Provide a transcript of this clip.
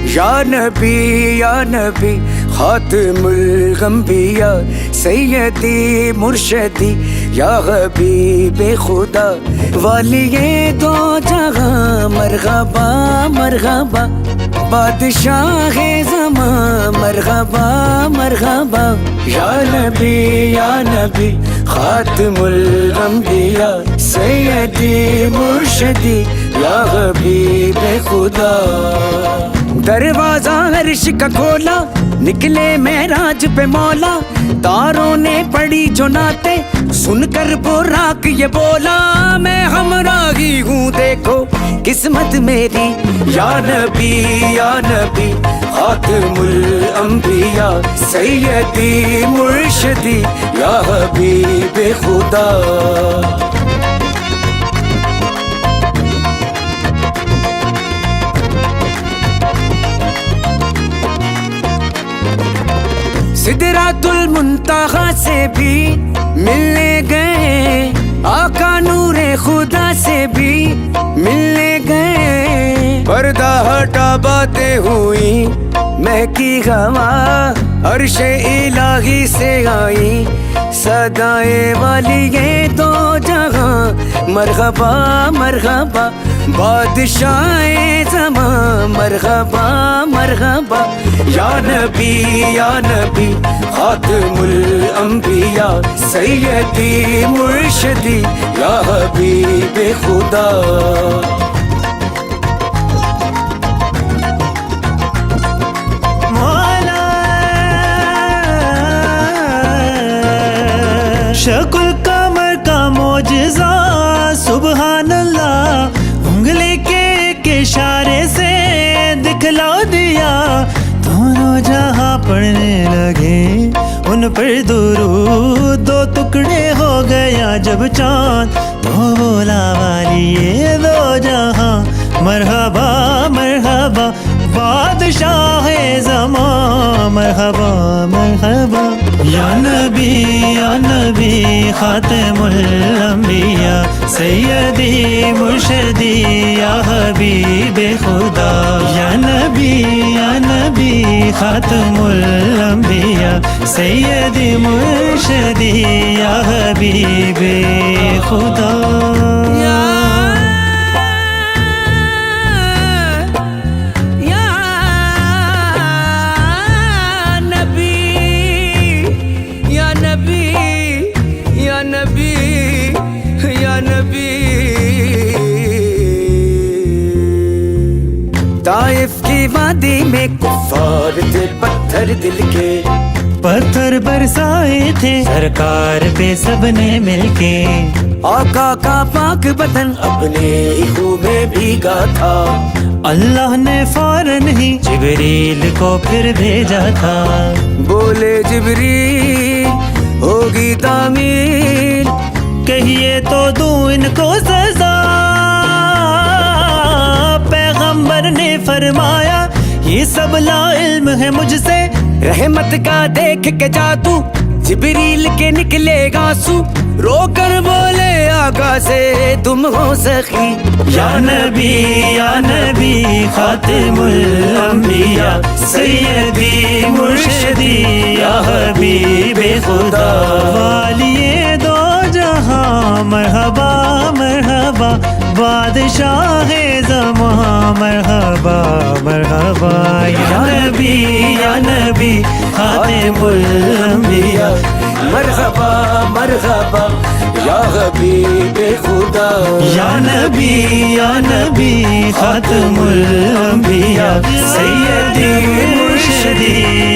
یا نبی یا نبی خاتم الانبیاء سیدی مرشدی یا حبیب خدا والی دو جہاں مرحبا مرحبا بادشاہ زمان مرحبا مرحبا یا نبی خاتم الانبیاء سیدی مرشدی یا حبیب خدا دروازہ عرش کا کھولا نکلے معراج پہ مولا تاروں نے پڑھی جو نعتیں سن کر براق یہ بولا میں ہمراہی ہوں دیکھو قسمت میری یا نبی خاتم الانبیاء سیدی مرشدی یا حبیب خدا سدرات المنتہا سے بھی ملنے گئے آقا نور خدا سے بھی ملنے گئے پردہ ہٹا باتیں ہوئی مہکی ہوا عرش الہی سے آئی صدائے والی یہ دو جہاں مرحبا مرحبا بادشاہ زمان مرحبا مرحبا یا نبی خاتم الانبیاء سیدی مرشدی یا حبیب خدا شکل کمر کا معجزہ سبحان اللہ انگلی کے ایک اشارے سے دکھلا دیا دونوں جہاں پڑھنے لگے ان پر درود دو ٹکڑے ہو گیا جب چاند تو بولا والی یہ دو جہاں مرحبا مرحبا بادشاہ زمان مرحبا مرحبا یا نبی خاتم الانبیاء سیدی مرشدی یا حبیب خدا یا نبی خاتم الانبیاء سیدی مرشدی یا حبیب خدا طائف کی وادی میں کفار تھے پتھر دل کے پتھر برسائے تھے سرکار پہ سب نے مل کے آقا کا پاک بدن اپنے خون میں بھیگا تھا اللہ نے فوراً ہی جبریل کو پھر بھیجا تھا بولے جبریل ہوگی تعمیل کہیے تو دوں ان کو سزا پیغمبر نے فرمایا یہ سب لا علم ہے مجھ سے رحمت کا دیکھ کے جادو جبریل کے نکلے گاسو رو کر بولے آقا سے تم ہو سخی یا نبی خاتم الانبیاء سیدی مرشدی یا حبیب خدا والی دو جہاں مرحبا مرحبا بادشاہ زمان مرحبا مرحبا یا نبی خاتم الانبیاء مرحبا مرحبا یا حبیب خدا یا نبی خاتم الانبیاء سیدی مرشدی